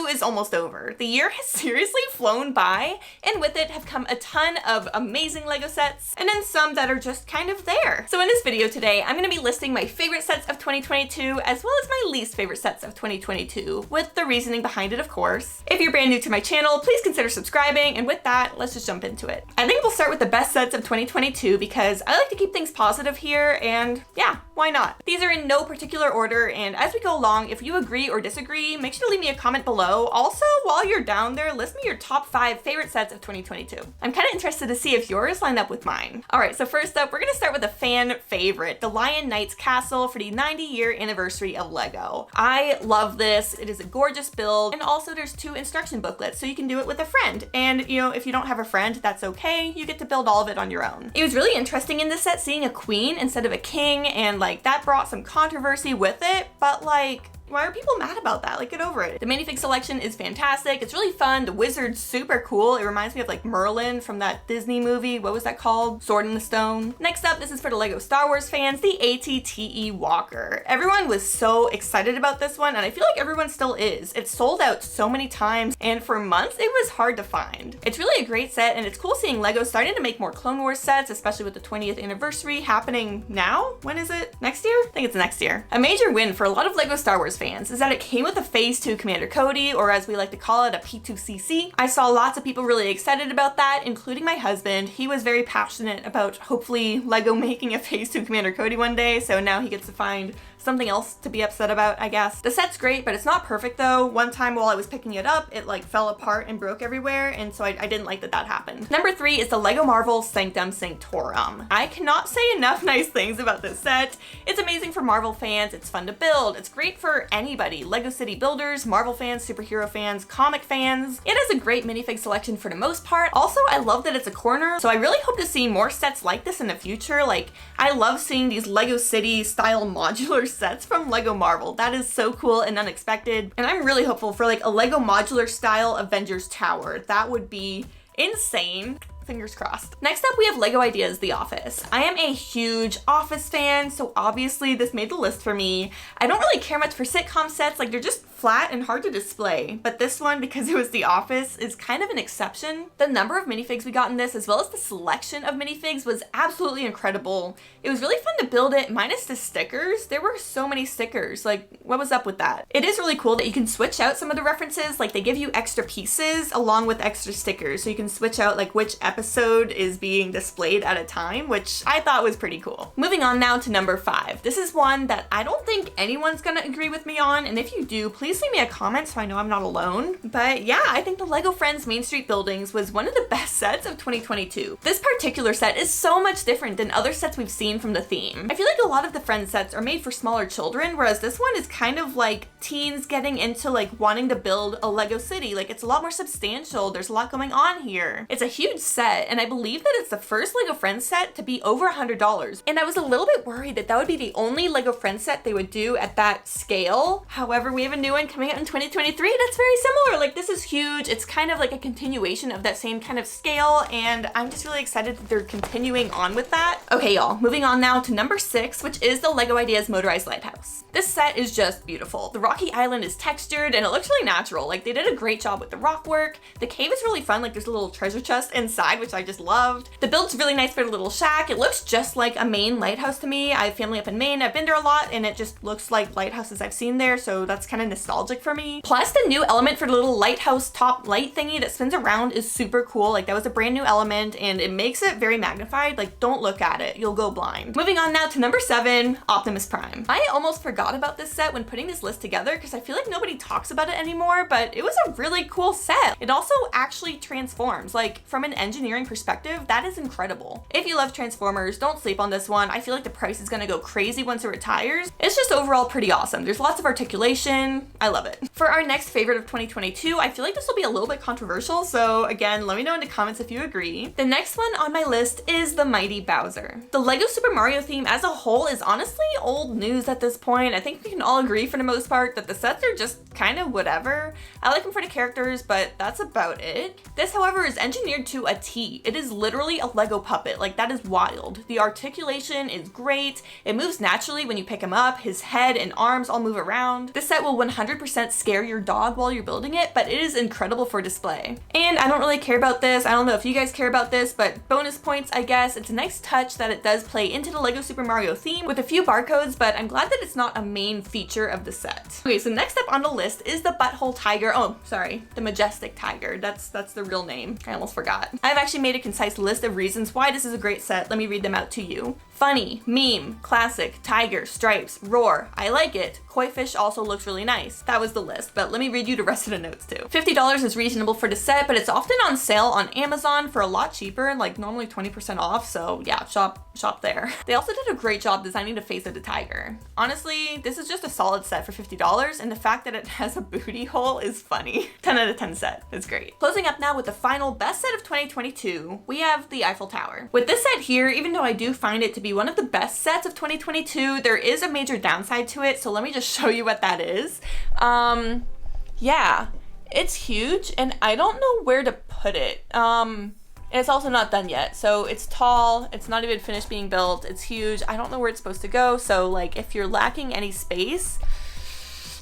2022 is almost over. The year has seriously flown by, and with it have come a ton of amazing LEGO sets, and then some that are just kind of there. So in this video today, I'm gonna be listing my favorite sets of 2022, as well as my least favorite sets of 2022, with the reasoning behind it, of course. If you're brand new to my channel, please consider subscribing, and with that, let's just jump into it. I think we'll start with the best sets of 2022 because I like to keep things positive here, and yeah, why not? These are in no particular order, and as we go along, if you agree or disagree, make sure to leave me a comment below. Also, while you're down there, list me your top 5 favorite sets of 2022. I'm kind of interested to see if yours line up with mine. All right, so first up, we're gonna start with a fan favorite, the Lion Knight's Castle for the 90-year anniversary of LEGO. I love this. It is a gorgeous build, and also there's 2 instruction booklets, so you can do it with a friend. And you know, if you don't have a friend, that's okay. You get to build all of it on your own. It was really interesting in this set seeing a queen instead of a king, and like that brought some controversy with it, but like, why are people mad about that? Like, get over it. The minifig selection is fantastic. It's really fun. The wizard's super cool. It reminds me of like Merlin from that Disney movie. What was that called? Sword in the Stone. Next up, this is for the LEGO Star Wars fans, the ATT Walker. Everyone was so excited about this one, and I feel like everyone still is. It's sold out so many times, and for months, it was hard to find. It's really a great set, and it's cool seeing LEGO starting to make more Clone Wars sets, especially with the 20th anniversary happening now. When is it? Next year? I think it's next year. A major win for a lot of LEGO Star Wars fans is that it came with a Phase 2 Commander Cody, or as we like to call it, a P2CC. I saw lots of people really excited about that, including my husband. He was very passionate about hopefully LEGO making a Phase 2 Commander Cody one day, so now he gets to find something else to be upset about, I guess. The set's great, but it's not perfect though. One time while I was picking it up, it like fell apart and broke everywhere, and so I didn't like that that happened. Number 3 is the LEGO Marvel Sanctum Sanctorum. I cannot say enough nice things about this set. It's amazing for Marvel fans, it's fun to build, it's great for anybody, LEGO City builders, Marvel fans, superhero fans, comic fans. It has a great minifig selection for the most part. Also, I love that it's a corner, so I really hope to see more sets like this in the future. Like, I love seeing these LEGO City style modular sets from LEGO Marvel. That is so cool and unexpected. And I'm really hopeful for like a LEGO modular style Avengers Tower. That would be insane. Fingers crossed. Next up, we have LEGO Ideas The Office. I am a huge Office fan, so obviously this made the list for me. I don't really care much for sitcom sets, like they're just flat and hard to display, but this one, because it was The Office, is kind of an exception. The number of minifigs we got in this, as well as the selection of minifigs, was absolutely incredible. It was really fun to build it, minus the stickers. There were so many stickers, like what was up with that? It is really cool that you can switch out some of the references, like they give you extra pieces along with extra stickers, so you can switch out like which episode is being displayed at a time, which I thought was pretty cool. Moving on now to number 5. This is one that I don't think anyone's gonna agree with me on, and if you do, please leave me a comment so I know I'm not alone. But yeah, I think the LEGO Friends Main Street Buildings was one of the best sets of 2022. This particular set is so much different than other sets we've seen from the theme. I feel like a lot of the Friends sets are made for smaller children, whereas this one is kind of like teens getting into like wanting to build a LEGO city. Like, it's a lot more substantial. There's a lot going on here. It's a huge set, and I believe that it's the first LEGO Friends set to be over $100. And I was a little bit worried that that would be the only LEGO Friends set they would do at that scale. However, we have a new one coming out in 2023 that's very similar. Like, this is huge. It's kind of like a continuation of that same kind of scale, and I'm just really excited that they're continuing on with that. Okay, y'all, moving on now to number 6, which is the LEGO Ideas Motorized Lighthouse. This set is just beautiful. The rocky island is textured, and it looks really natural. Like, they did a great job with the rock work. The cave is really fun. Like, there's a little treasure chest inside, which I just loved. The build's really nice for the little shack. It looks just like a Maine lighthouse to me. I have family up in Maine. I've been there a lot, and it just looks like lighthouses I've seen there, so that's kind of nostalgic for me. Plus, the new element for the little lighthouse top light thingy that spins around is super cool. Like, that was a brand new element, and it makes it very magnified. Like, don't look at it. You'll go blind. Moving on now to number 7, Optimus Prime. I almost forgot about this set when putting this list together because I feel like nobody talks about it anymore, but it was a really cool set. It also actually transforms. Like, from an engineering perspective, that is incredible. If you love Transformers, don't sleep on this one. I feel like the price is gonna go crazy once it retires. It's just overall pretty awesome. There's lots of articulation. I love it. For our next favorite of 2022, I feel like this will be a little bit controversial, so again, let me know in the comments if you agree. The next one on my list is the Mighty Bowser. The LEGO Super Mario theme as a whole is honestly old news at this point. I think we can all agree for the most part that the sets are just kind of whatever. I like them for the characters, but that's about it. This, however, is engineered to a T. It is literally a Lego puppet. Like, that is wild. The articulation is great. It moves naturally when you pick him up. His head and arms all move around. This set will 100% scare your dog while you're building it, but it is incredible for display. And I don't really care about this. I don't know if you guys care about this, but bonus points, I guess. It's a nice touch that it does play into the Lego Super Mario theme with a few barcodes, but I'm glad that it's not a main feature of the set. Okay, so next up on the list is the Butthole Tiger. Oh, sorry, the Majestic Tiger. That's the real name. I almost forgot. I've actually made a concise list of reasons why this is a great set. Let me read them out to you. Funny, meme, classic, tiger, stripes, roar, I like it. Koi fish also looks really nice. That was the list, but let me read you the rest of the notes too. $50 is reasonable for the set, but it's often on sale on Amazon for a lot cheaper, like normally 20% off, so yeah, shop there. They also did a great job designing the face of the tiger. Honestly, this is just a solid set for $50, and the fact that it has a booty hole is funny. 10 out of 10 set. It's great. Closing up now with the final best set of 2022, we have the Eiffel Tower. With this set here, even though I do find it to be one of the best sets of 2022, there is a major downside to it, so let me just show you what that is. Yeah, it's huge, and I don't know where to put it. And it's also not done yet, so it's tall, it's not even finished being built, it's huge, I don't know where it's supposed to go, so like if you're lacking any space,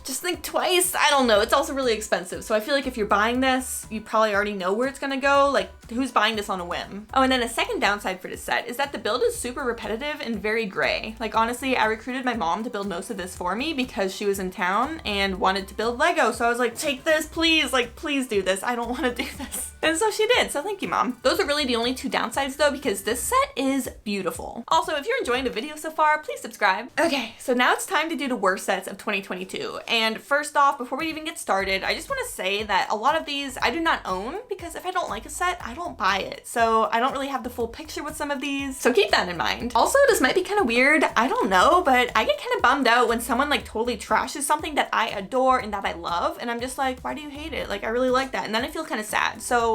just think twice. I don't know. It's also really expensive. So I feel like if you're buying this, you probably already know where it's gonna go. Like, who's buying this on a whim? Oh, and then a second downside for this set is that the build is super repetitive and very gray. Like, honestly, I recruited my mom to build most of this for me because she was in town and wanted to build Lego. So I was like, take this, please. Like, please do this. I don't want to do this. And so she did. So thank you, Mom. Those are really the only two downsides though, because this set is beautiful. Also, if you're enjoying the video so far, please subscribe. Okay, so now it's time to do the worst sets of 2022. And first off, before we even get started, I just want to say that a lot of these I do not own because if I don't like a set, I don't buy it. So I don't really have the full picture with some of these. So keep that in mind. Also, this might be kind of weird. I don't know, but I get kind of bummed out when someone like totally trashes something that I adore and that I love. And I'm just like, why do you hate it? Like, I really like that. And then I feel kind of sad. So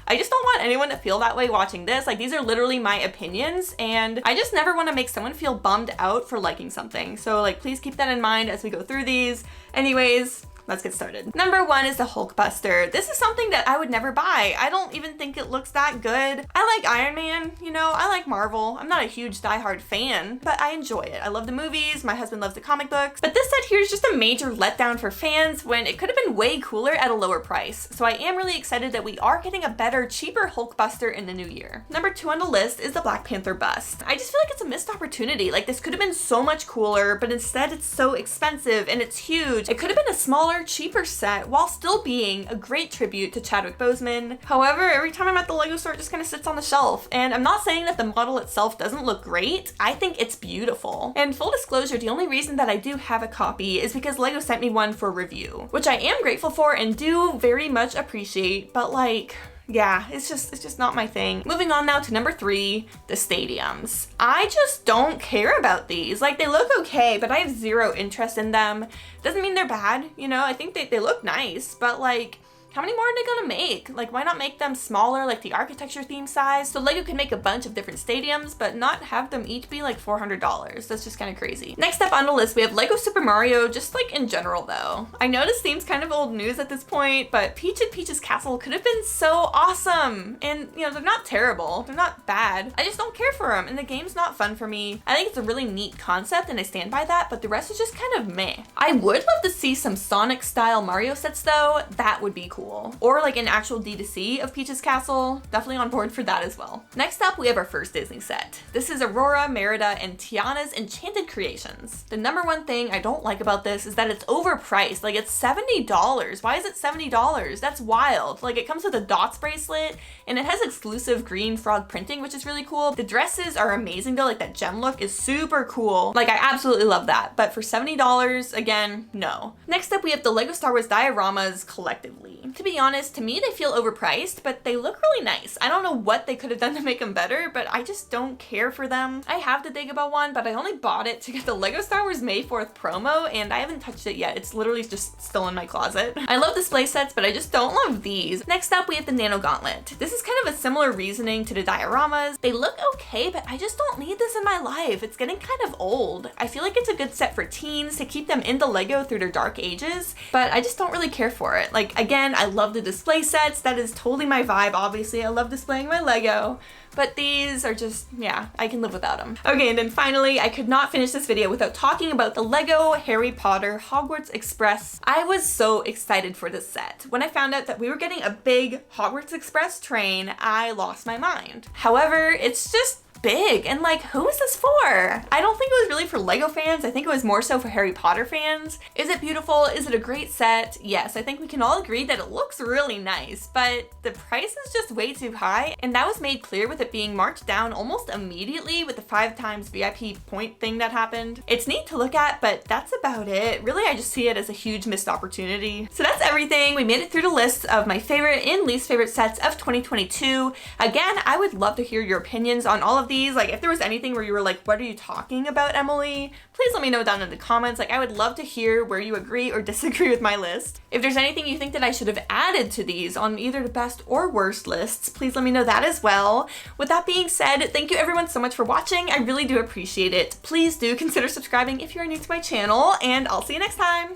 I just don't want anyone to feel that way watching this. Like, these are literally my opinions, and I just never want to make someone feel bummed out for liking something. So like, please keep that in mind as we go through these. Anyways, let's get started. Number one is the Hulkbuster. This is something that I would never buy. I don't even think it looks that good. I like Iron Man, you know, I like Marvel. I'm not a huge diehard fan, but I enjoy it. I love the movies. My husband loves the comic books. But this set here is just a major letdown for fans when it could have been way cooler at a lower price. So I am really excited that we are getting a better, cheaper Hulkbuster in the new year. Number two on the list is the Black Panther bust. I just feel like it's a missed opportunity. Like, this could have been so much cooler, but instead it's so expensive and it's huge. It could have been a smaller, cheaper set while still being a great tribute to Chadwick Boseman. However, every time I'm at the Lego store, it just kind of sits on the shelf. And I'm not saying that the model itself doesn't look great. I think it's beautiful. And full disclosure, the only reason that I do have a copy is because Lego sent me one for review, which I am grateful for and do very much appreciate, but like, yeah, it's just not my thing. Moving on now to number three, the stadiums. I just don't care about these. Like, they look okay, but I have zero interest in them. Doesn't mean they're bad, you know, I think they look nice, but like, how many more are they gonna make? Like, why not make them smaller, like the architecture theme size? So Lego can make a bunch of different stadiums, but not have them each be like $400. That's just kind of crazy. Next up on the list, we have Lego Super Mario, just like in general though. I know this theme's kind of old news at this point, but Peach and Peach's Castle could have been so awesome. And you know, they're not terrible, they're not bad. I just don't care for them, and the game's not fun for me. I think it's a really neat concept and I stand by that, but the rest is just kind of meh. I would love to see some Sonic style Mario sets though. That would be cool. Or like an actual D2C of Peach's Castle. Definitely on board for that as well. Next up, we have our first Disney set. This is Aurora, Merida, and Tiana's Enchanted Creations. The number one thing I don't like about this is that it's overpriced. Like, it's $70. Why is it $70? That's wild. Like, it comes with a dots bracelet and it has exclusive green frog printing, which is really cool. The dresses are amazing though. Like, that gem look is super cool. Like, I absolutely love that. But for $70, again, no. Next up, we have the Lego Star Wars dioramas collectively. To be honest, to me, they feel overpriced, but they look really nice. I don't know what they could have done to make them better, but I just don't care for them. I have the Dagobah one, but I only bought it to get the Lego Star Wars May 4th promo, and I haven't touched it yet. It's literally just still in my closet. I love display sets, but I just don't love these. Next up, we have the Nano Gauntlet. This is kind of a similar reasoning to the dioramas. They look okay, but I just don't need this in my life. It's getting kind of old. I feel like it's a good set for teens to keep them into Lego through their dark ages, but I just don't really care for it. Like, again, I love the display sets. That is totally my vibe. Obviously, I love displaying my Lego. But these are just, yeah, I can live without them. Okay, and then finally, I could not finish this video without talking about the Lego Harry Potter Hogwarts Express. I was so excited for this set. When I found out that we were getting a big Hogwarts Express train, I lost my mind. However, it's just big, and like, who is this for? I don't think it was really for Lego fans. I think it was more so for Harry Potter fans. Is it beautiful? Is it a great set? Yes, I think we can all agree that it looks really nice, but the price is just way too high, and that was made clear with it being marked down almost immediately with the 5x VIP point thing that happened. It's neat to look at, but that's about it. Really, I just see it as a huge missed opportunity. So that's everything. We made it through the list of my favorite and least favorite sets of 2022. Again, I would love to hear your opinions on all of these. Like, if there was anything where you were like, what are you talking about, Emily? Please let me know down in the comments. Like, I would love to hear where you agree or disagree with my list. If there's anything you think that I should have added to these on either the best or worst lists, please let me know that as well. With that being said, thank you everyone so much for watching. I really do appreciate it. Please do consider subscribing if you are new to my channel, and I'll see you next time.